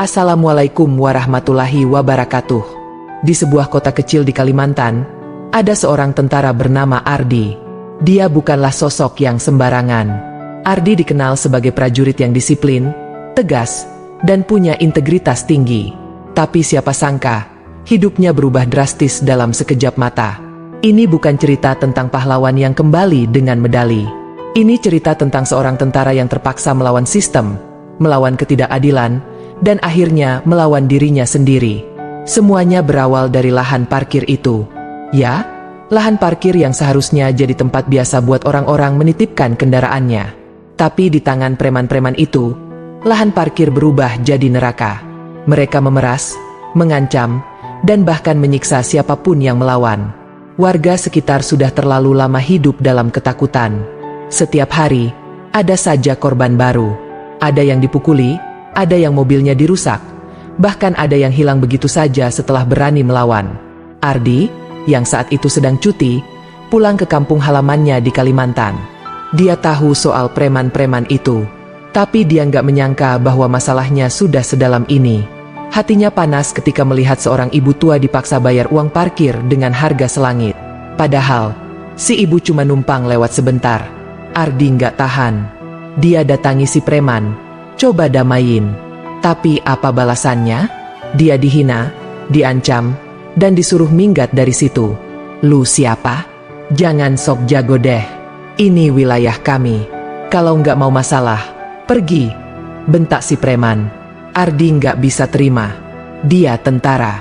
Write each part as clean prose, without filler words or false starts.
Assalamualaikum warahmatullahi wabarakatuh. Di sebuah kota kecil di Kalimantan, ada seorang tentara bernama Ardi. Dia bukanlah sosok yang sembarangan. Ardi dikenal sebagai prajurit yang disiplin, tegas, dan punya integritas tinggi. Tapi siapa sangka, hidupnya berubah drastis dalam sekejap mata. Ini bukan cerita tentang pahlawan yang kembali dengan medali. Ini cerita tentang seorang tentara yang terpaksa melawan sistem, melawan ketidakadilan, dan akhirnya melawan dirinya sendiri. Semuanya berawal dari lahan parkir itu. Ya, lahan parkir yang seharusnya jadi tempat biasa buat orang-orang menitipkan kendaraannya. Tapi di tangan preman-preman itu, lahan parkir berubah jadi neraka. Mereka memeras, mengancam, dan bahkan menyiksa siapapun yang melawan. Warga sekitar sudah terlalu lama hidup dalam ketakutan. Setiap hari, ada saja korban baru. Ada yang dipukuli, ada yang mobilnya dirusak, bahkan ada yang hilang begitu saja setelah berani melawan. Ardi, yang saat itu sedang cuti, pulang ke kampung halamannya di Kalimantan. Dia tahu soal preman-preman itu, tapi dia nggak menyangka bahwa masalahnya sudah sedalam ini. Hatinya panas ketika melihat seorang ibu tua dipaksa bayar uang parkir dengan harga selangit. Padahal, si ibu cuma numpang lewat sebentar. Ardi nggak tahan. Dia datangi si preman, coba damain. Tapi apa balasannya? Dia dihina, diancam, dan disuruh minggat dari situ. Lu siapa? Jangan sok jago deh. Ini wilayah kami. Kalau nggak mau masalah, pergi. Bentak si preman. Ardi nggak bisa terima. Dia tentara.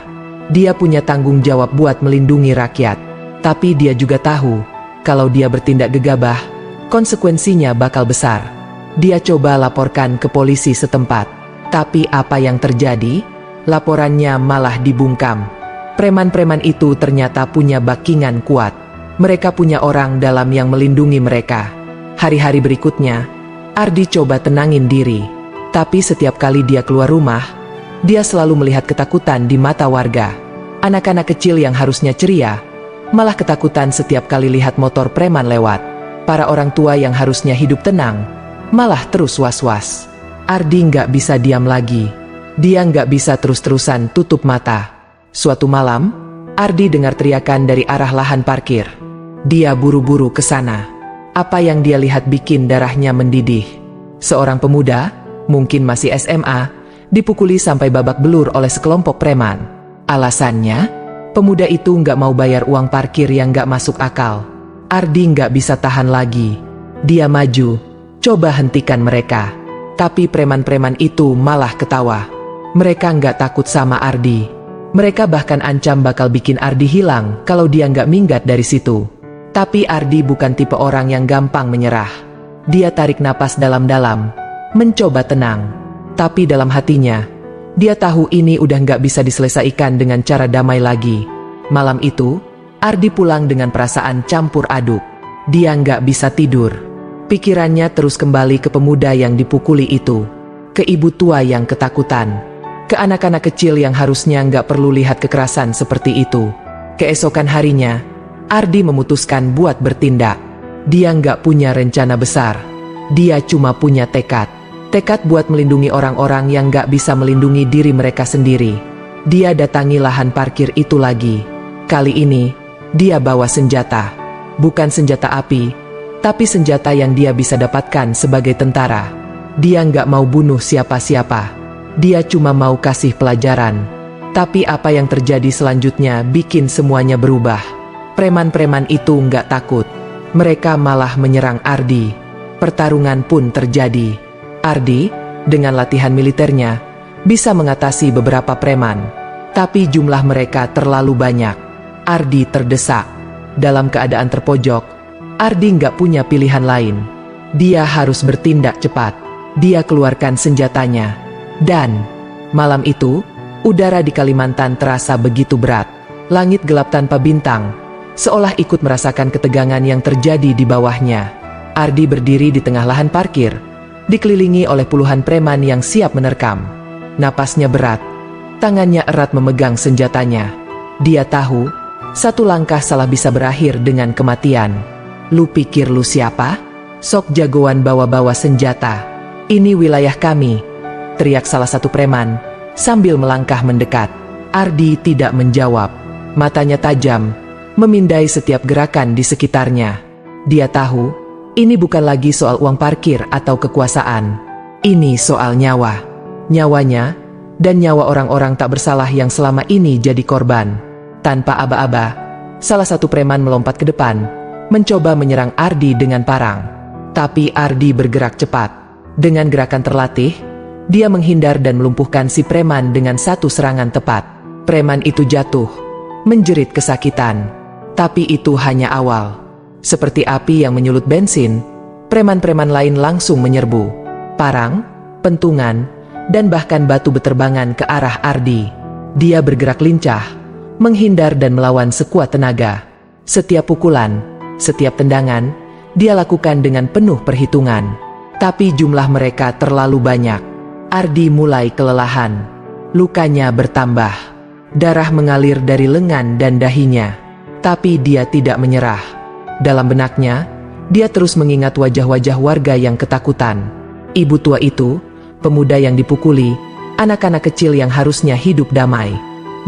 Dia punya tanggung jawab buat melindungi rakyat. Tapi dia juga tahu, kalau dia bertindak gegabah, konsekuensinya bakal besar. Dia coba laporkan ke polisi setempat. Tapi apa yang terjadi? Laporannya malah dibungkam. Preman-preman itu ternyata punya backingan kuat. Mereka punya orang dalam yang melindungi mereka. Hari-hari berikutnya, Ardi coba tenangin diri. Tapi setiap kali dia keluar rumah, dia selalu melihat ketakutan di mata warga. Anak-anak kecil yang harusnya ceria, malah ketakutan setiap kali lihat motor preman lewat. Para orang tua yang harusnya hidup tenang, malah terus was-was. Ardi nggak bisa diam lagi. Dia nggak bisa terus-terusan tutup mata. Suatu malam, Ardi dengar teriakan dari arah lahan parkir. Dia buru-buru ke sana. Apa yang dia lihat bikin darahnya mendidih. Seorang pemuda, mungkin masih SMA, dipukuli sampai babak belur oleh sekelompok preman. Alasannya, pemuda itu nggak mau bayar uang parkir yang nggak masuk akal. Ardi nggak bisa tahan lagi. Dia maju, coba hentikan mereka. Tapi preman-preman itu malah ketawa. Mereka nggak takut sama Ardi. Mereka bahkan ancam bakal bikin Ardi hilang kalau dia nggak minggat dari situ. Tapi Ardi bukan tipe orang yang gampang menyerah. Dia tarik napas dalam-dalam, mencoba tenang. Tapi dalam hatinya, dia tahu ini udah nggak bisa diselesaikan dengan cara damai lagi. Malam itu, Ardi pulang dengan perasaan campur aduk. Dia nggak bisa tidur. Pikirannya terus kembali ke pemuda yang dipukuli itu, ke ibu tua yang ketakutan, ke anak-anak kecil yang harusnya nggak perlu lihat kekerasan seperti itu. Keesokan harinya, Ardi memutuskan buat bertindak. Dia nggak punya rencana besar. Dia cuma punya tekad. Tekad buat melindungi orang-orang yang nggak bisa melindungi diri mereka sendiri. Dia datangi lahan parkir itu lagi. Kali ini, dia bawa senjata. Bukan senjata api, tapi senjata yang dia bisa dapatkan sebagai tentara. Dia nggak mau bunuh siapa-siapa. Dia cuma mau kasih pelajaran. Tapi apa yang terjadi selanjutnya bikin semuanya berubah. Preman-preman itu nggak takut. Mereka malah menyerang Ardi. Pertarungan pun terjadi. Ardi, dengan latihan militernya, bisa mengatasi beberapa preman. Tapi jumlah mereka terlalu banyak. Ardi terdesak. Dalam keadaan terpojok, Ardi nggak punya pilihan lain. Dia harus bertindak cepat. Dia keluarkan senjatanya. Dan malam itu, udara di Kalimantan terasa begitu berat. Langit gelap tanpa bintang, seolah ikut merasakan ketegangan yang terjadi di bawahnya. Ardi berdiri di tengah lahan parkir, dikelilingi oleh puluhan preman yang siap menerkam. Napasnya berat, tangannya erat memegang senjatanya. Dia tahu, satu langkah salah bisa berakhir dengan kematian. Lu pikir lu siapa? Sok jagoan bawa-bawa senjata. Ini wilayah kami, teriak salah satu preman, sambil melangkah mendekat. Ardi tidak menjawab. Matanya tajam, memindai setiap gerakan di sekitarnya. Dia tahu, ini bukan lagi soal uang parkir atau kekuasaan. Ini soal nyawa. Nyawanya, dan nyawa orang-orang tak bersalah yang selama ini jadi korban. Tanpa aba-aba, salah satu preman melompat ke depan, mencoba menyerang Ardi dengan parang. Tapi Ardi bergerak cepat. Dengan gerakan terlatih, dia menghindar dan melumpuhkan si preman dengan satu serangan tepat. Preman itu jatuh, menjerit kesakitan. Tapi itu hanya awal. Seperti api yang menyulut bensin, preman-preman lain langsung menyerbu. Parang, pentungan, dan bahkan batu beterbangan ke arah Ardi. Dia bergerak lincah, menghindar dan melawan sekuat tenaga. Setiap pukulan, setiap tendangan, dia lakukan dengan penuh perhitungan. Tapi jumlah mereka terlalu banyak. Ardi mulai kelelahan. Lukanya bertambah. Darah mengalir dari lengan dan dahinya. Tapi dia tidak menyerah. Dalam benaknya, dia terus mengingat wajah-wajah warga yang ketakutan. Ibu tua itu, pemuda yang dipukuli, anak-anak kecil yang harusnya hidup damai.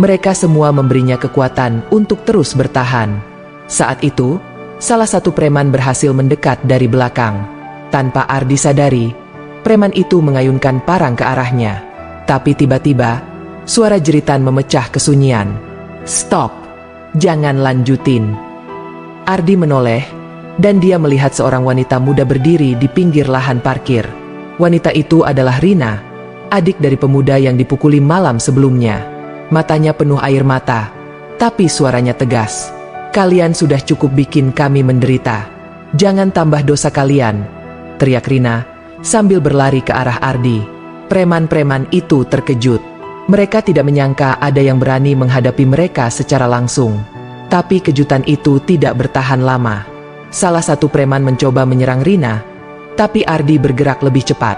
Mereka semua memberinya kekuatan untuk terus bertahan. Saat itu, salah satu preman berhasil mendekat dari belakang. Tanpa Ardi sadari, preman itu mengayunkan parang ke arahnya. Tapi tiba-tiba, suara jeritan memecah kesunyian. "Stop! Jangan lanjutin!" Ardi menoleh, dan dia melihat seorang wanita muda berdiri di pinggir lahan parkir. Wanita itu adalah Rina, adik dari pemuda yang dipukuli malam sebelumnya. Matanya penuh air mata, tapi suaranya tegas. "Kalian sudah cukup bikin kami menderita. Jangan tambah dosa kalian," teriak Rina, sambil berlari ke arah Ardi. Preman-preman itu terkejut. Mereka tidak menyangka ada yang berani menghadapi mereka secara langsung. Tapi kejutan itu tidak bertahan lama. Salah satu preman mencoba menyerang Rina, tapi Ardi bergerak lebih cepat.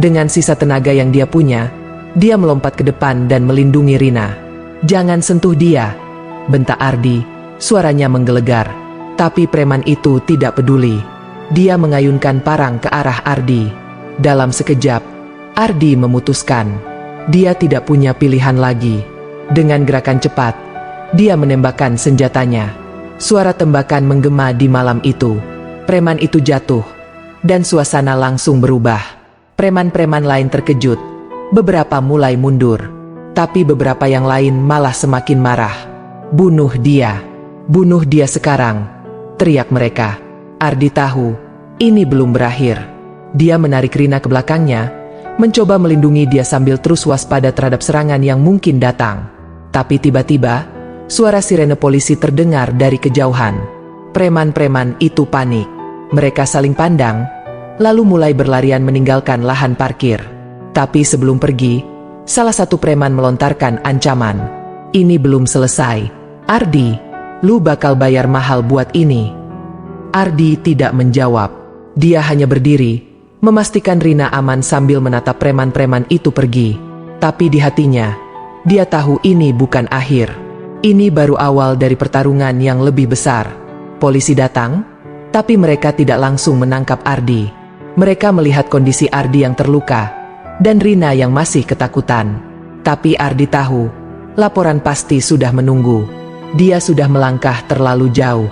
Dengan sisa tenaga yang dia punya, dia melompat ke depan dan melindungi Rina. "Jangan sentuh dia," bentak Ardi, suaranya menggelegar. Tapi preman itu tidak peduli. Dia mengayunkan parang ke arah Ardi. Dalam sekejap, Ardi memutuskan. Dia tidak punya pilihan lagi. Dengan gerakan cepat, dia menembakkan senjatanya. Suara tembakan menggema di malam itu. Preman itu jatuh, dan suasana langsung berubah. Preman-preman lain terkejut. Beberapa mulai mundur, tapi beberapa yang lain malah semakin marah. "Bunuh dia! Bunuh dia sekarang!" teriak mereka. Ardi tahu, ini belum berakhir. Dia menarik Rina ke belakangnya, mencoba melindungi dia sambil terus waspada terhadap serangan yang mungkin datang. Tapi tiba-tiba, suara sirene polisi terdengar dari kejauhan. Preman-preman itu panik. Mereka saling pandang, lalu mulai berlarian meninggalkan lahan parkir. Tapi sebelum pergi, salah satu preman melontarkan ancaman. "Ini belum selesai. Ardi, lu bakal bayar mahal buat ini." Ardi tidak menjawab. Dia hanya berdiri, memastikan Rina aman sambil menatap preman-preman itu pergi. Tapi di hatinya, dia tahu ini bukan akhir. Ini baru awal dari pertarungan yang lebih besar. Polisi datang, tapi mereka tidak langsung menangkap Ardi. Mereka melihat kondisi Ardi yang terluka, dan Rina yang masih ketakutan. Tapi Ardi tahu, laporan pasti sudah menunggu. Dia sudah melangkah terlalu jauh.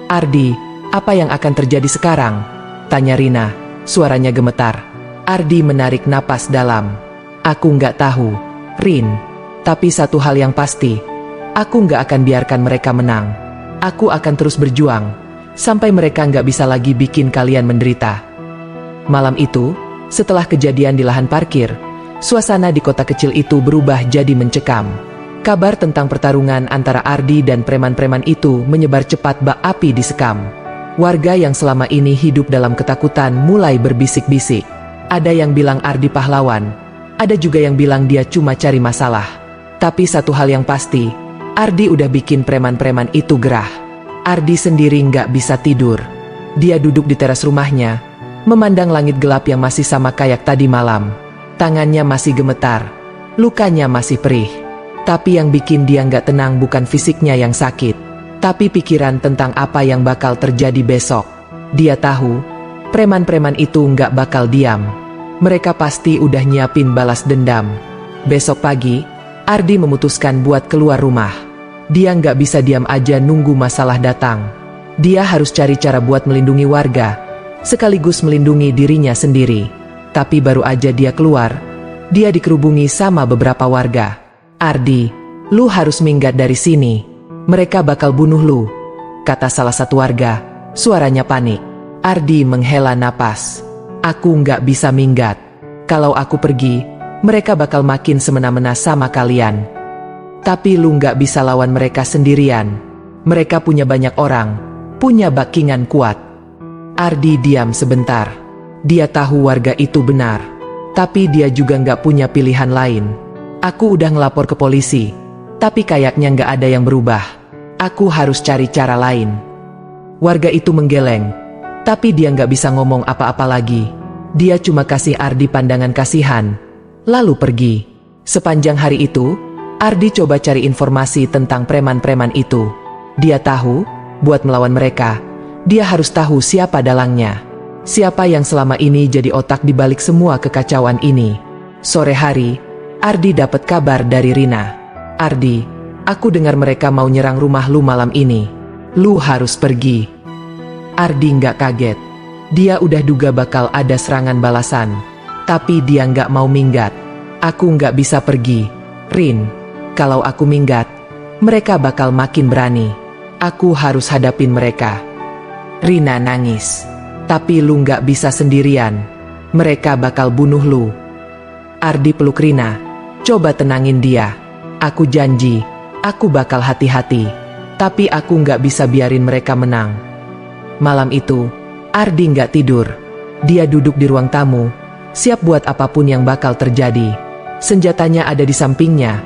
"Ardi, apa yang akan terjadi sekarang?" tanya Rina, suaranya gemetar. Ardi menarik napas dalam. "Aku nggak tahu, Rin. Tapi satu hal yang pasti, aku nggak akan biarkan mereka menang. Aku akan terus berjuang, sampai mereka nggak bisa lagi bikin kalian menderita." Malam itu, setelah kejadian di lahan parkir, suasana di kota kecil itu berubah jadi mencekam. Kabar tentang pertarungan antara Ardi dan preman-preman itu menyebar cepat bak api disekam. Warga yang selama ini hidup dalam ketakutan mulai berbisik-bisik. Ada yang bilang Ardi pahlawan, ada juga yang bilang dia cuma cari masalah. Tapi satu hal yang pasti, Ardi udah bikin preman-preman itu gerah. Ardi sendiri nggak bisa tidur. Dia duduk di teras rumahnya, memandang langit gelap yang masih sama kayak tadi malam. Tangannya masih gemetar, lukanya masih perih. Tapi yang bikin dia nggak tenang bukan fisiknya yang sakit, tapi pikiran tentang apa yang bakal terjadi besok. Dia tahu, preman-preman itu nggak bakal diam. Mereka pasti udah nyiapin balas dendam. Besok pagi, Ardi memutuskan buat keluar rumah. Dia nggak bisa diam aja nunggu masalah datang. Dia harus cari cara buat melindungi warga, sekaligus melindungi dirinya sendiri. Tapi baru aja dia keluar, dia dikerubungi sama beberapa warga. "Ardi, lu harus minggat dari sini. Mereka bakal bunuh lu," kata salah satu warga, suaranya panik. Ardi menghela napas. "Aku nggak bisa minggat. Kalau aku pergi, mereka bakal makin semena-mena sama kalian. Tapi lu nggak bisa lawan mereka sendirian. Mereka punya banyak orang, punya backingan kuat." Ardi diam sebentar. Dia tahu warga itu benar, tapi dia juga nggak punya pilihan lain. "Aku udah ngelapor ke polisi, tapi kayaknya nggak ada yang berubah. Aku harus cari cara lain." Warga itu menggeleng, tapi dia nggak bisa ngomong apa-apa lagi. Dia cuma kasih Ardi pandangan kasihan, lalu pergi. Sepanjang hari itu, Ardi coba cari informasi tentang preman-preman itu. Dia tahu, buat melawan mereka, dia harus tahu siapa dalangnya. Siapa yang selama ini jadi otak di balik semua kekacauan ini. Sore hari, Ardi dapat kabar dari Rina. "Ardi, aku dengar mereka mau nyerang rumah lu malam ini. Lu harus pergi." Ardi nggak kaget. Dia udah duga bakal ada serangan balasan. Tapi dia nggak mau minggat. "Aku nggak bisa pergi, Rin. Kalau aku minggat, mereka bakal makin berani. Aku harus hadapin mereka." Rina nangis. "Tapi lu nggak bisa sendirian. Mereka bakal bunuh lu." Ardi peluk Rina. "Coba tenangin dia. Aku janji, aku bakal hati-hati. Tapi aku nggak bisa biarin mereka menang." Malam itu, Ardi nggak tidur. Dia duduk di ruang tamu, siap buat apapun yang bakal terjadi. Senjatanya ada di sampingnya,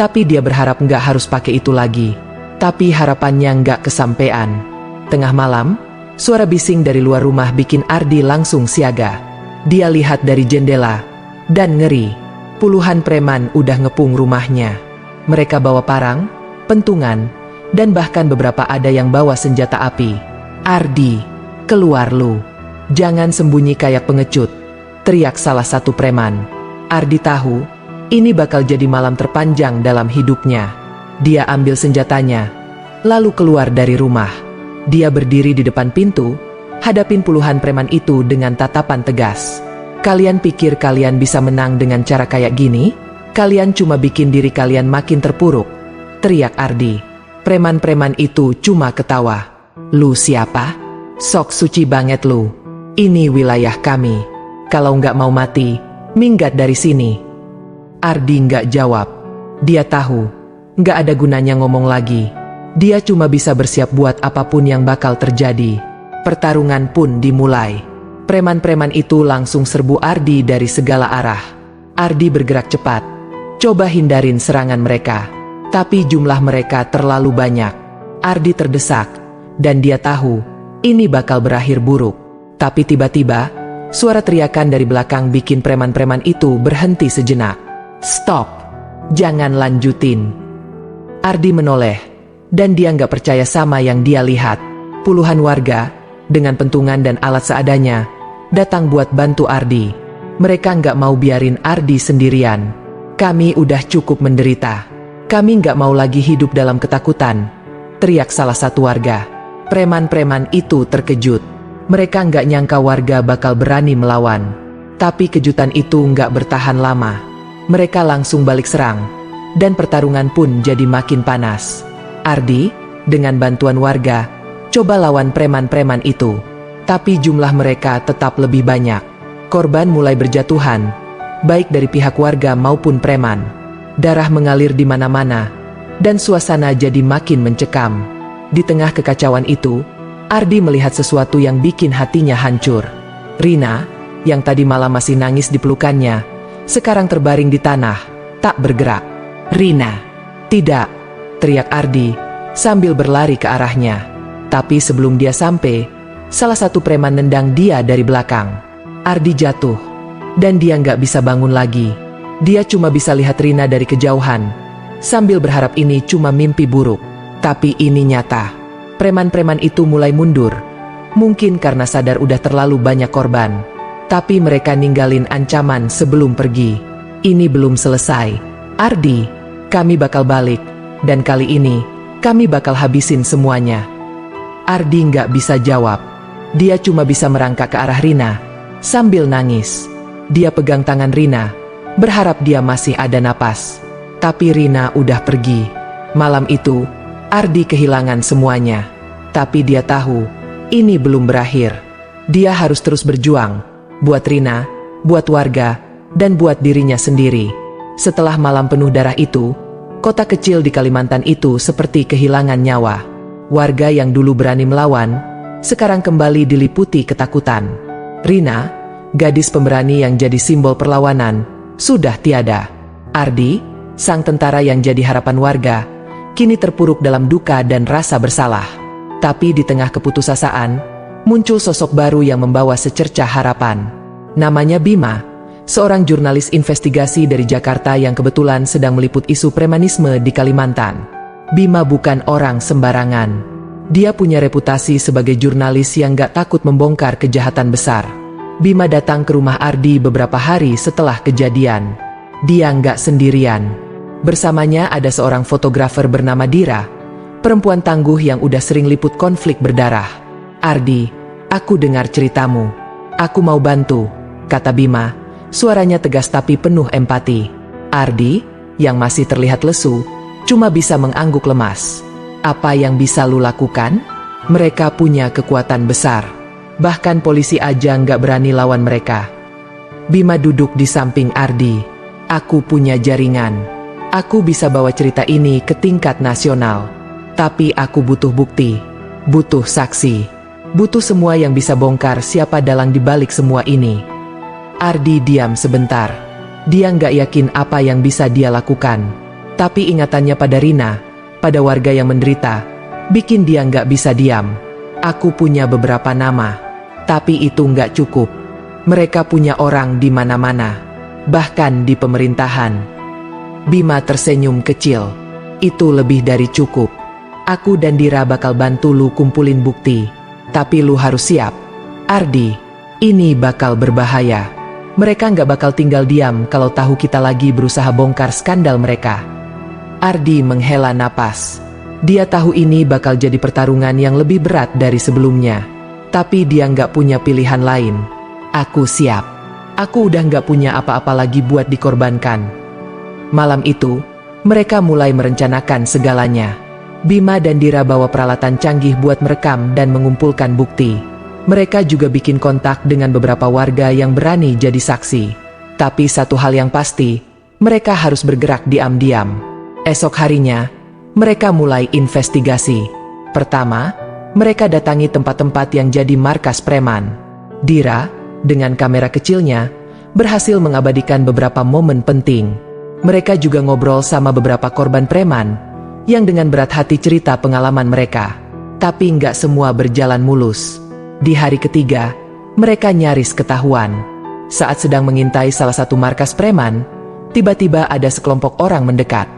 tapi dia berharap nggak harus pakai itu lagi. Tapi harapannya nggak kesampean. Tengah malam, suara bising dari luar rumah bikin Ardi langsung siaga. Dia lihat dari jendela, dan ngeri. Puluhan preman udah ngepung rumahnya. Mereka bawa parang, pentungan, dan bahkan beberapa ada yang bawa senjata api. "Ardi, keluar lu. Jangan sembunyi kayak pengecut," teriak salah satu preman. Ardi tahu, ini bakal jadi malam terpanjang dalam hidupnya. Dia ambil senjatanya, lalu keluar dari rumah. Dia berdiri di depan pintu, hadapin puluhan preman itu dengan tatapan tegas. "Kalian pikir kalian bisa menang dengan cara kayak gini? Kalian cuma bikin diri kalian makin terpuruk," teriak Ardi. Preman-preman itu cuma ketawa. "Lu siapa? Sok suci banget lu. Ini wilayah kami. Kalau nggak mau mati, minggat dari sini." Ardi nggak jawab. Dia tahu, nggak ada gunanya ngomong lagi. Dia cuma bisa bersiap buat apapun yang bakal terjadi. Pertarungan pun dimulai. Preman-preman itu langsung serbu Ardi dari segala arah. Ardi bergerak cepat, coba hindarin serangan mereka. Tapi jumlah mereka terlalu banyak. Ardi terdesak, dan dia tahu, ini bakal berakhir buruk. Tapi tiba-tiba, suara teriakan dari belakang bikin preman-preman itu berhenti sejenak. "Stop! Jangan lanjutin!" Ardi menoleh, dan dia nggak percaya sama yang dia lihat. Puluhan warga, dengan pentungan dan alat seadanya, datang buat bantu Ardi. Mereka nggak mau biarin Ardi sendirian. "Kami udah cukup menderita. Kami nggak mau lagi hidup dalam ketakutan," teriak salah satu warga. Preman-preman itu terkejut. Mereka nggak nyangka warga bakal berani melawan. Tapi kejutan itu nggak bertahan lama. Mereka langsung balik serang, dan pertarungan pun jadi makin panas. Ardi, dengan bantuan warga, coba lawan preman-preman itu. Tapi jumlah mereka tetap lebih banyak. Korban mulai berjatuhan, baik dari pihak warga maupun preman. Darah mengalir di mana-mana, dan suasana jadi makin mencekam. Di tengah kekacauan itu, Ardi melihat sesuatu yang bikin hatinya hancur. Rina, yang tadi malam masih nangis di pelukannya, sekarang terbaring di tanah, tak bergerak. "Rina!" "Tidak!" teriak Ardi, sambil berlari ke arahnya. Tapi sebelum dia sampai, salah satu preman nendang dia dari belakang. Ardi jatuh, dan dia nggak bisa bangun lagi. Dia cuma bisa lihat Rina dari kejauhan, sambil berharap ini cuma mimpi buruk. Tapi ini nyata. Preman-preman itu mulai mundur. Mungkin karena sadar udah terlalu banyak korban. Tapi mereka ninggalin ancaman sebelum pergi. Ini belum selesai. Ardi, kami bakal balik, dan kali ini, kami bakal habisin semuanya. Ardi nggak bisa jawab. Dia cuma bisa merangkak ke arah Rina, sambil nangis. Dia pegang tangan Rina, berharap dia masih ada napas. Tapi Rina udah pergi. Malam itu, Ardi kehilangan semuanya. Tapi dia tahu, ini belum berakhir. Dia harus terus berjuang, buat Rina, buat warga, dan buat dirinya sendiri. Setelah malam penuh darah itu, kota kecil di Kalimantan itu seperti kehilangan nyawa. Warga yang dulu berani melawan, sekarang kembali diliputi ketakutan. Rina, gadis pemberani yang jadi simbol perlawanan, sudah tiada. Ardi, sang tentara yang jadi harapan warga, kini terpuruk dalam duka dan rasa bersalah. Tapi di tengah keputusasaan, muncul sosok baru yang membawa secercah harapan. Namanya Bima, seorang jurnalis investigasi dari Jakarta yang kebetulan sedang meliput isu premanisme di Kalimantan. Bima bukan orang sembarangan. Dia punya reputasi sebagai jurnalis yang gak takut membongkar kejahatan besar. Bima datang ke rumah Ardi beberapa hari setelah kejadian. Dia nggak sendirian. Bersamanya ada seorang fotografer bernama Dira, perempuan tangguh yang udah sering liput konflik berdarah. Ardi, aku dengar ceritamu. Aku mau bantu, kata Bima, suaranya tegas tapi penuh empati. Ardi, yang masih terlihat lesu, cuma bisa mengangguk lemas. Apa yang bisa lu lakukan? Mereka punya kekuatan besar. Bahkan polisi aja nggak berani lawan mereka. Bima duduk di samping Ardi. Aku punya jaringan. Aku bisa bawa cerita ini ke tingkat nasional. Tapi aku butuh bukti. Butuh saksi. Butuh semua yang bisa bongkar siapa dalang dibalik semua ini. Ardi diam sebentar. Dia nggak yakin apa yang bisa dia lakukan. Tapi ingatannya pada Rina, pada warga yang menderita, bikin dia nggak bisa diam. Aku punya beberapa nama. Tapi itu nggak cukup. Mereka punya orang di mana-mana. Bahkan di pemerintahan. Bima tersenyum kecil. Itu lebih dari cukup. Aku dan Dira bakal bantu lu kumpulin bukti. Tapi lu harus siap. Ardi, ini bakal berbahaya. Mereka nggak bakal tinggal diam kalau tahu kita lagi berusaha bongkar skandal mereka. Ardi menghela napas. Dia tahu ini bakal jadi pertarungan yang lebih berat dari sebelumnya. Tapi dia nggak punya pilihan lain. Aku siap. Aku udah nggak punya apa-apa lagi buat dikorbankan. Malam itu, mereka mulai merencanakan segalanya. Bima dan Dira bawa peralatan canggih buat merekam dan mengumpulkan bukti. Mereka juga bikin kontak dengan beberapa warga yang berani jadi saksi. Tapi satu hal yang pasti, mereka harus bergerak diam-diam. Esok harinya, mereka mulai investigasi. Pertama, mereka datangi tempat-tempat yang jadi markas preman. Dira, dengan kamera kecilnya, berhasil mengabadikan beberapa momen penting. Mereka juga ngobrol sama beberapa korban preman, yang dengan berat hati cerita pengalaman mereka. Tapi nggak semua berjalan mulus. Di hari ketiga, mereka nyaris ketahuan. Saat sedang mengintai salah satu markas preman, tiba-tiba ada sekelompok orang mendekat.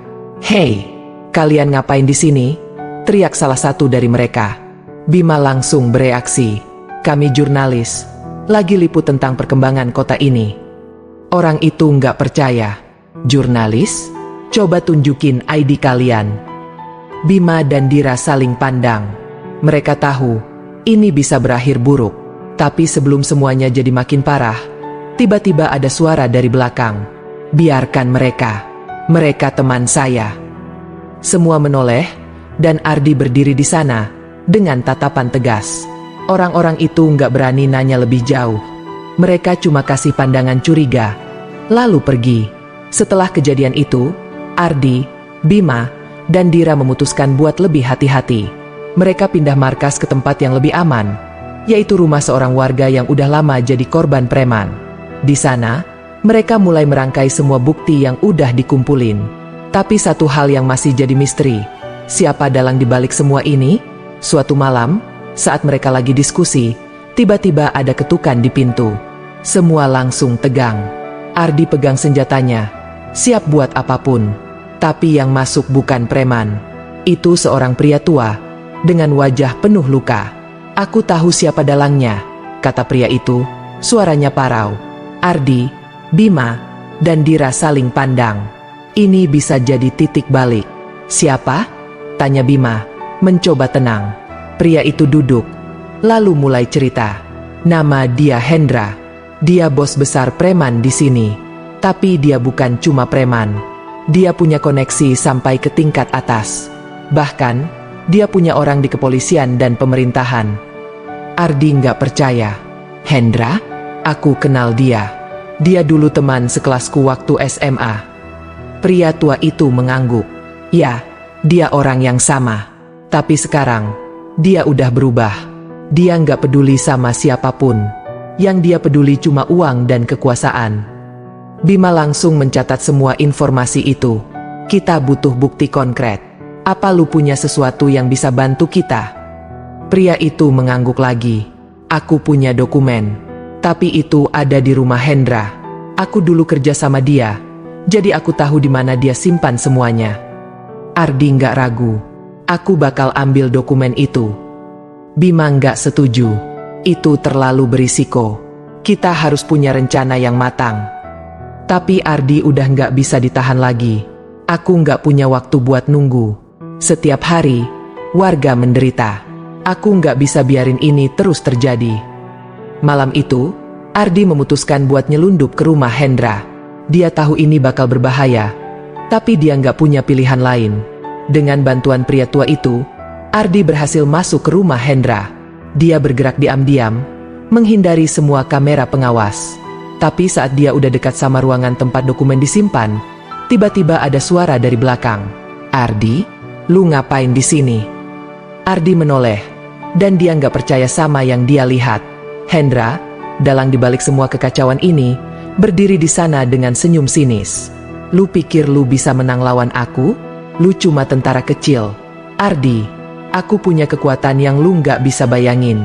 "Hei, kalian ngapain di sini?" teriak salah satu dari mereka. Bima langsung bereaksi. "Kami jurnalis, lagi liput tentang perkembangan kota ini." Orang itu nggak percaya. "Jurnalis? Coba tunjukin ID kalian." Bima dan Dira saling pandang. Mereka tahu, ini bisa berakhir buruk. Tapi sebelum semuanya jadi makin parah, tiba-tiba ada suara dari belakang. "Biarkan mereka. Mereka teman saya." Semua menoleh, dan Ardi berdiri di sana dengan tatapan tegas. Orang-orang itu nggak berani nanya lebih jauh. Mereka cuma kasih pandangan curiga, lalu pergi. Setelah kejadian itu, Ardi, Bima, dan Dira memutuskan buat lebih hati-hati. Mereka pindah markas ke tempat yang lebih aman, yaitu rumah seorang warga yang udah lama jadi korban preman. Di sana, mereka mulai merangkai semua bukti yang udah dikumpulin. Tapi satu hal yang masih jadi misteri, siapa dalang dibalik semua ini? Suatu malam, saat mereka lagi diskusi, tiba-tiba ada ketukan di pintu. Semua langsung tegang. Ardi pegang senjatanya, siap buat apapun. Tapi yang masuk bukan preman. Itu seorang pria tua, dengan wajah penuh luka. "Aku tahu siapa dalangnya," kata pria itu, suaranya parau. "Ardi, Bima, dan Dira saling pandang. Ini bisa jadi titik balik. Siapa? Tanya Bima, mencoba tenang. Pria itu duduk, lalu mulai cerita. Nama dia Hendra. Dia bos besar preman di sini. Tapi dia bukan cuma preman. Dia punya koneksi sampai ke tingkat atas. Bahkan, dia punya orang di kepolisian dan pemerintahan. Ardi nggak percaya. Hendra? Aku kenal dia. Dia dulu teman sekelasku waktu SMA. Pria tua itu mengangguk. Ya, dia orang yang sama. Tapi sekarang, dia udah berubah. Dia nggak peduli sama siapapun. Yang dia peduli cuma uang dan kekuasaan. Bima langsung mencatat semua informasi itu. Kita butuh bukti konkret. Apa lu punya sesuatu yang bisa bantu kita? Pria itu mengangguk lagi. Aku punya dokumen. Tapi itu ada di rumah Hendra. Aku dulu kerja sama dia. Jadi aku tahu di mana dia simpan semuanya. Ardi nggak ragu. Aku bakal ambil dokumen itu. Bima nggak setuju. Itu terlalu berisiko. Kita harus punya rencana yang matang. Tapi Ardi udah nggak bisa ditahan lagi. Aku nggak punya waktu buat nunggu. Setiap hari, warga menderita. Aku nggak bisa biarin ini terus terjadi. Malam itu, Ardi memutuskan buat nyelundup ke rumah Hendra. Dia tahu ini bakal berbahaya, tapi dia nggak punya pilihan lain. Dengan bantuan pria tua itu, Ardi berhasil masuk ke rumah Hendra. Dia bergerak diam-diam, menghindari semua kamera pengawas. Tapi saat dia udah dekat sama ruangan tempat dokumen disimpan, tiba-tiba ada suara dari belakang. Ardi, lu ngapain di sini? Ardi menoleh, dan dia nggak percaya sama yang dia lihat. Hendra, dalang dibalik semua kekacauan ini, berdiri di sana dengan senyum sinis. Lu pikir lu bisa menang lawan aku? Lu cuma tentara kecil. Ardi, aku punya kekuatan yang lu nggak bisa bayangin.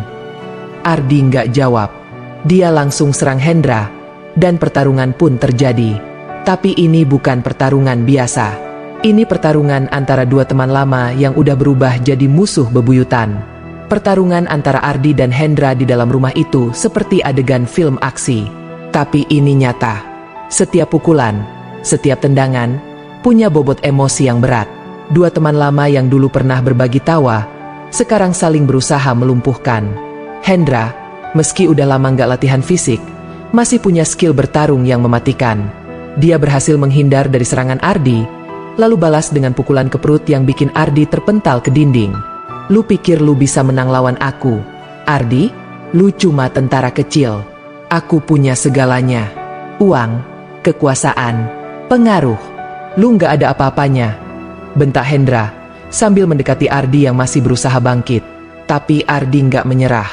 Ardi nggak jawab. Dia langsung serang Hendra, dan pertarungan pun terjadi. Tapi ini bukan pertarungan biasa. Ini pertarungan antara dua teman lama yang udah berubah jadi musuh bebuyutan. Pertarungan antara Ardi dan Hendra di dalam rumah itu seperti adegan film aksi. Tapi ini nyata. Setiap pukulan, setiap tendangan, punya bobot emosi yang berat. Dua teman lama yang dulu pernah berbagi tawa, sekarang saling berusaha melumpuhkan. Hendra, meski udah lama nggak latihan fisik, masih punya skill bertarung yang mematikan. Dia berhasil menghindar dari serangan Ardi, lalu balas dengan pukulan ke perut yang bikin Ardi terpental ke dinding. Lu pikir lu bisa menang lawan aku? Ardi, lu cuma tentara kecil. Aku punya segalanya. Uang, kekuasaan, pengaruh. Lu nggak ada apa-apanya. Bentak Hendra, sambil mendekati Ardi yang masih berusaha bangkit. Tapi Ardi nggak menyerah.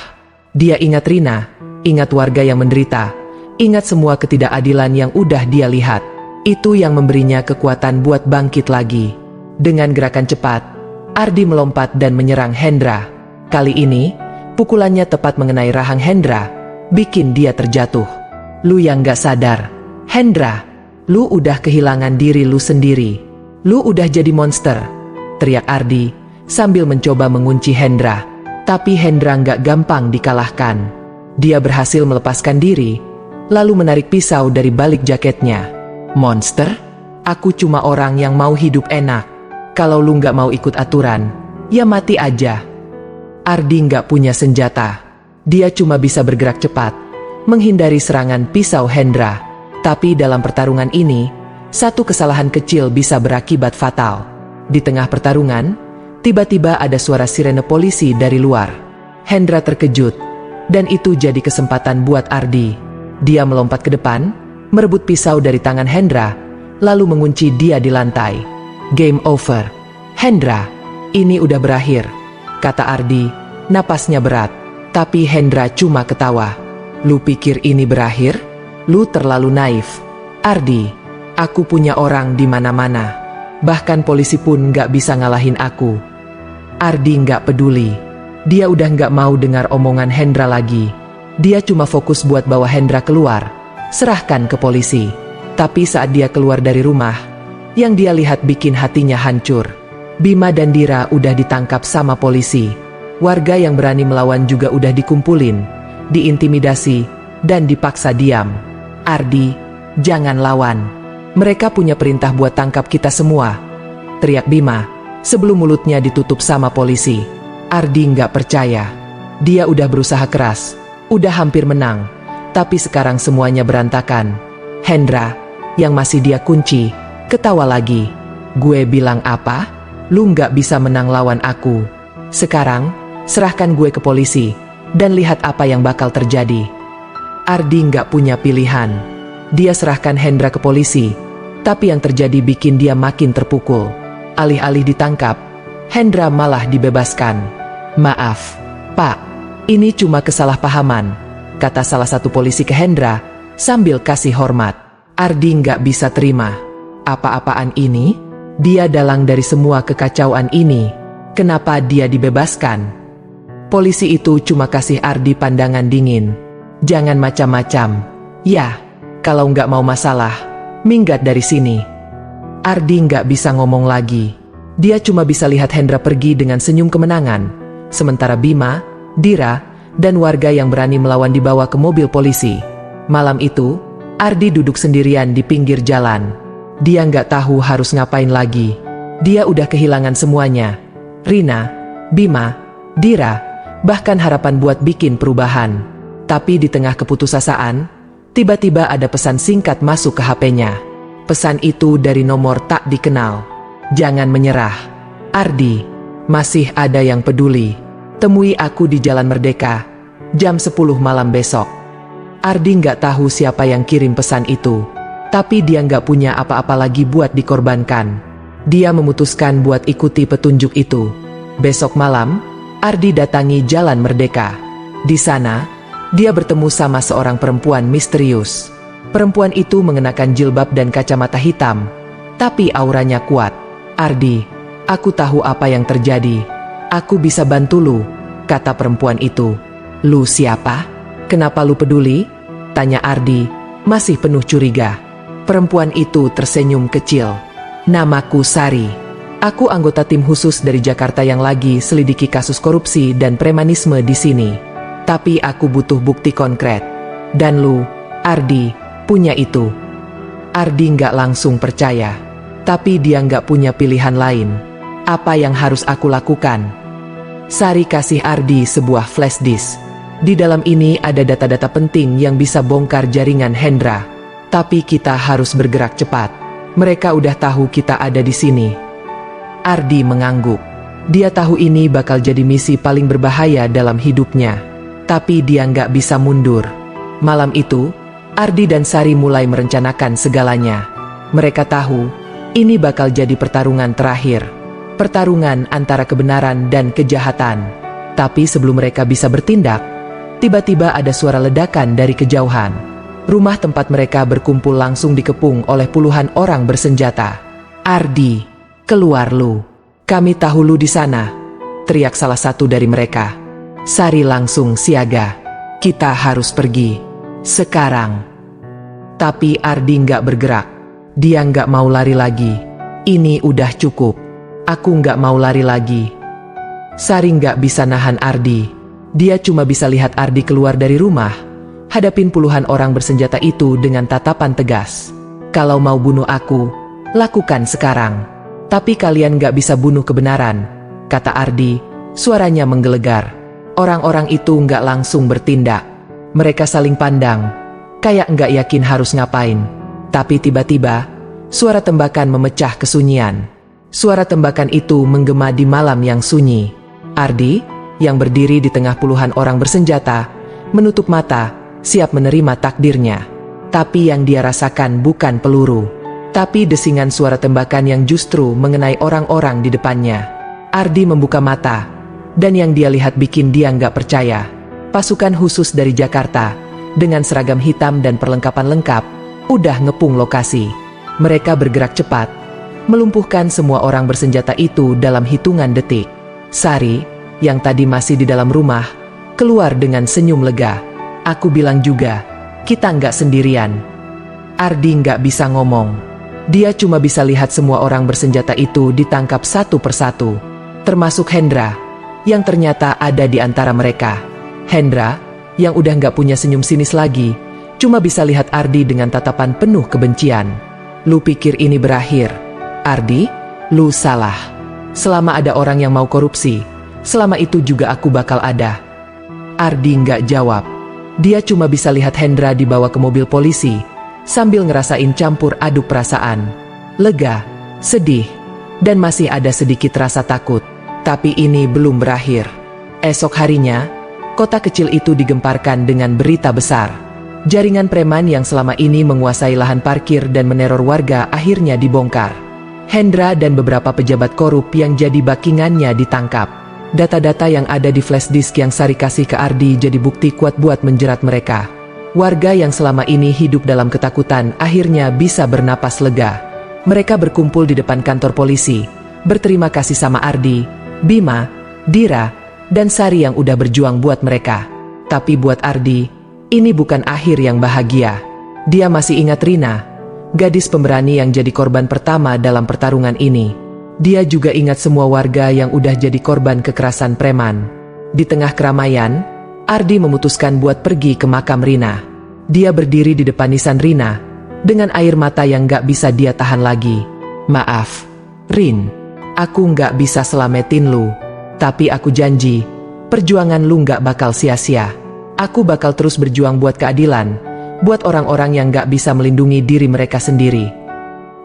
Dia ingat Rina, ingat warga yang menderita, ingat semua ketidakadilan yang udah dia lihat. Itu yang memberinya kekuatan buat bangkit lagi. Dengan gerakan cepat, Ardi melompat dan menyerang Hendra. Kali ini, pukulannya tepat mengenai rahang Hendra, bikin dia terjatuh. Lu yang gak sadar. Hendra, lu udah kehilangan diri lu sendiri. Lu udah jadi monster, teriak Ardi, sambil mencoba mengunci Hendra. Tapi Hendra gak gampang dikalahkan. Dia berhasil melepaskan diri, lalu menarik pisau dari balik jaketnya. Monster? Aku cuma orang yang mau hidup enak. Kalau lu nggak mau ikut aturan, ya mati aja. Ardi nggak punya senjata. Dia cuma bisa bergerak cepat, menghindari serangan pisau Hendra. Tapi dalam pertarungan ini, satu kesalahan kecil bisa berakibat fatal. Di tengah pertarungan, tiba-tiba ada suara sirene polisi dari luar. Hendra terkejut, dan itu jadi kesempatan buat Ardi. Dia melompat ke depan, merebut pisau dari tangan Hendra, lalu mengunci dia di lantai. Game over. Hendra, ini udah berakhir, kata Ardi, napasnya berat. Tapi Hendra cuma ketawa. Lu pikir ini berakhir? Lu terlalu naif. Ardi, aku punya orang di mana-mana. Bahkan polisi pun nggak bisa ngalahin aku. Ardi nggak peduli. Dia udah nggak mau dengar omongan Hendra lagi. Dia cuma fokus buat bawa Hendra keluar, serahkan ke polisi. Tapi saat dia keluar dari rumah, yang dia lihat bikin hatinya hancur. Bima dan Dira udah ditangkap sama polisi. Warga yang berani melawan juga udah dikumpulin, diintimidasi, dan dipaksa diam. Ardi, Jangan lawan. Mereka punya perintah buat tangkap kita semua, teriak Bima, sebelum mulutnya ditutup sama polisi. Ardi nggak percaya. Dia udah berusaha keras, udah hampir menang, tapi sekarang semuanya berantakan. Hendra, yang masih dia kunci, ketawa lagi. Gue bilang apa? Lu nggak bisa menang lawan aku. Sekarang, serahkan gue ke polisi, dan lihat apa yang bakal terjadi. Ardi nggak punya pilihan. Dia serahkan Hendra ke polisi, tapi yang terjadi bikin dia makin terpukul. Alih-alih ditangkap, Hendra malah dibebaskan. Maaf, Pak, ini cuma kesalahpahaman, kata salah satu polisi ke Hendra sambil kasih hormat. Ardi nggak bisa terima. Apa-apaan ini? Dia dalang dari semua kekacauan ini. Kenapa dia dibebaskan? Polisi itu cuma kasih Ardi pandangan dingin. Jangan macam-macam. Ya, kalau nggak mau masalah, minggat dari sini. Ardi nggak bisa ngomong lagi. Dia cuma bisa lihat Hendra pergi dengan senyum kemenangan. Sementara Bima, Dira, dan warga yang berani melawan dibawa ke mobil polisi. Malam itu, Ardi duduk sendirian di pinggir jalan. Dia nggak tahu harus ngapain lagi. Dia udah kehilangan semuanya. Rina, Bima, Dira, bahkan harapan buat bikin perubahan. Tapi di tengah keputusasaan, tiba-tiba ada pesan singkat masuk ke HP-nya. Pesan itu dari nomor tak dikenal. Jangan menyerah, Ardi. Masih ada yang peduli. Temui aku di Jalan Merdeka, jam 10 malam besok. Ardi nggak tahu siapa yang kirim pesan itu. Tapi dia nggak punya apa-apa lagi buat dikorbankan. Dia memutuskan buat ikuti petunjuk itu. Besok malam, Ardi datangi Jalan Merdeka. Di sana, dia bertemu sama seorang perempuan misterius. Perempuan itu mengenakan jilbab dan kacamata hitam, tapi auranya kuat. Ardi, aku tahu apa yang terjadi. Aku bisa bantu lu, kata perempuan itu. Lu siapa? Kenapa lu peduli? Tanya Ardi, masih penuh curiga. Perempuan itu tersenyum kecil. Namaku Sari. Aku anggota tim khusus dari Jakarta yang lagi selidiki kasus korupsi dan premanisme di sini. Tapi aku butuh bukti konkret. Dan lu, Ardi, punya itu. Ardi nggak langsung percaya. Tapi dia nggak punya pilihan lain. Apa yang harus aku lakukan? Sari kasih Ardi sebuah flash disk. Di dalam ini ada data-data penting yang bisa bongkar jaringan Hendra. Tapi kita harus bergerak cepat. Mereka udah tahu kita ada di sini. Ardi mengangguk. Dia tahu ini bakal jadi misi paling berbahaya dalam hidupnya. Tapi dia nggak bisa mundur. Malam itu, Ardi dan Sari mulai merencanakan segalanya. Mereka tahu, ini bakal jadi pertarungan terakhir. Pertarungan antara kebenaran dan kejahatan. Tapi sebelum mereka bisa bertindak, tiba-tiba ada suara ledakan dari kejauhan. Rumah tempat mereka berkumpul langsung dikepung oleh puluhan orang bersenjata. Ardi, keluar lu. Kami tahu lu di sana, teriak salah satu dari mereka. Sari langsung siaga. Kita harus pergi. Sekarang. Tapi Ardi nggak bergerak. Dia nggak mau lari lagi. Ini udah cukup. Aku nggak mau lari lagi. Sari nggak bisa nahan Ardi. Dia cuma bisa lihat Ardi keluar dari rumah, hadapin puluhan orang bersenjata itu dengan tatapan tegas. Kalau mau bunuh aku, lakukan sekarang. Tapi kalian nggak bisa bunuh kebenaran, kata Ardi, suaranya menggelegar. Orang-orang itu nggak langsung bertindak. Mereka saling pandang, kayak nggak yakin harus ngapain. Tapi tiba-tiba, suara tembakan memecah kesunyian. Suara tembakan itu menggema di malam yang sunyi. Ardi, yang berdiri di tengah puluhan orang bersenjata, menutup mata, siap menerima takdirnya. Tapi yang dia rasakan bukan peluru, tapi desingan suara tembakan yang justru mengenai orang-orang di depannya. Ardi membuka mata. Dan yang dia lihat bikin dia nggak percaya. Pasukan khusus dari Jakarta, dengan seragam hitam dan perlengkapan lengkap, udah ngepung lokasi. Mereka bergerak cepat, melumpuhkan semua orang bersenjata itu dalam hitungan detik. Sari, yang tadi masih di dalam rumah, keluar dengan senyum lega. Aku bilang juga, kita nggak sendirian. Ardi nggak bisa ngomong. Dia cuma bisa lihat semua orang bersenjata itu ditangkap satu persatu. Termasuk Hendra, yang ternyata ada di antara mereka. Hendra, yang udah nggak punya senyum sinis lagi, cuma bisa lihat Ardi dengan tatapan penuh kebencian. Lu pikir ini berakhir? Ardi, lu salah. Selama ada orang yang mau korupsi, selama itu juga aku bakal ada. Ardi nggak jawab. Dia cuma bisa lihat Hendra dibawa ke mobil polisi, sambil ngerasain campur aduk perasaan. Lega, sedih, dan masih ada sedikit rasa takut. Tapi ini belum berakhir. Esok harinya, kota kecil itu digemparkan dengan berita besar. Jaringan preman yang selama ini menguasai lahan parkir dan meneror warga akhirnya dibongkar. Hendra dan beberapa pejabat korup yang jadi backingannya ditangkap. Data-data yang ada di flash disk yang Sari kasih ke Ardi jadi bukti kuat buat menjerat mereka. Warga yang selama ini hidup dalam ketakutan akhirnya bisa bernapas lega. Mereka berkumpul di depan kantor polisi, berterima kasih sama Ardi, Bima, Dira, dan Sari yang udah berjuang buat mereka. Tapi buat Ardi, ini bukan akhir yang bahagia. Dia masih ingat Rina, gadis pemberani yang jadi korban pertama dalam pertarungan ini. Dia juga ingat semua warga yang udah jadi korban kekerasan preman. Di tengah keramaian, Ardi memutuskan buat pergi ke makam Rina. Dia berdiri di depan nisan Rina, dengan air mata yang gak bisa dia tahan lagi. Maaf, Rin. Aku nggak bisa selamatin lu, tapi aku janji, perjuangan lu nggak bakal sia-sia. Aku bakal terus berjuang buat keadilan, buat orang-orang yang nggak bisa melindungi diri mereka sendiri.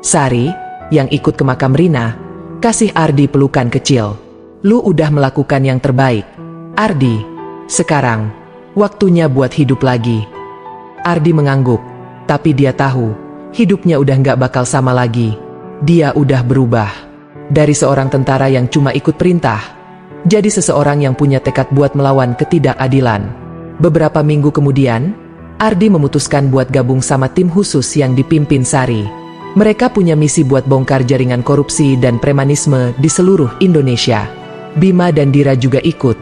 Sari, yang ikut ke makam Rina, kasih Ardi pelukan kecil. Lu udah melakukan yang terbaik, Ardi. Sekarang, waktunya buat hidup lagi. Ardi mengangguk, tapi dia tahu, hidupnya udah nggak bakal sama lagi. Dia udah berubah. Dari seorang tentara yang cuma ikut perintah, jadi seseorang yang punya tekad buat melawan ketidakadilan. Beberapa minggu kemudian, Ardi memutuskan buat gabung sama tim khusus yang dipimpin Sari. Mereka punya misi buat bongkar jaringan korupsi dan premanisme di seluruh Indonesia. Bima dan Dira juga ikut,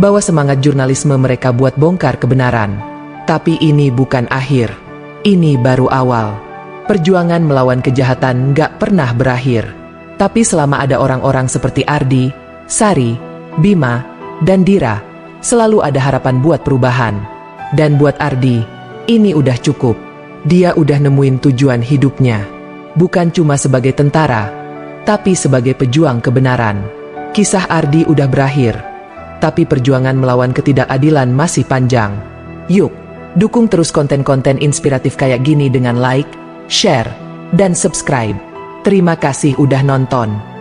bawa semangat jurnalisme mereka buat bongkar kebenaran. Tapi ini bukan akhir. Ini baru awal. Perjuangan melawan kejahatan nggak pernah berakhir. Tapi selama ada orang-orang seperti Ardi, Sari, Bima, dan Dira, selalu ada harapan buat perubahan. Dan buat Ardi, ini udah cukup. Dia udah nemuin tujuan hidupnya. Bukan cuma sebagai tentara, tapi sebagai pejuang kebenaran. Kisah Ardi udah berakhir, tapi perjuangan melawan ketidakadilan masih panjang. Yuk, dukung terus konten-konten inspiratif kayak gini dengan like, share, dan subscribe. Terima kasih udah nonton.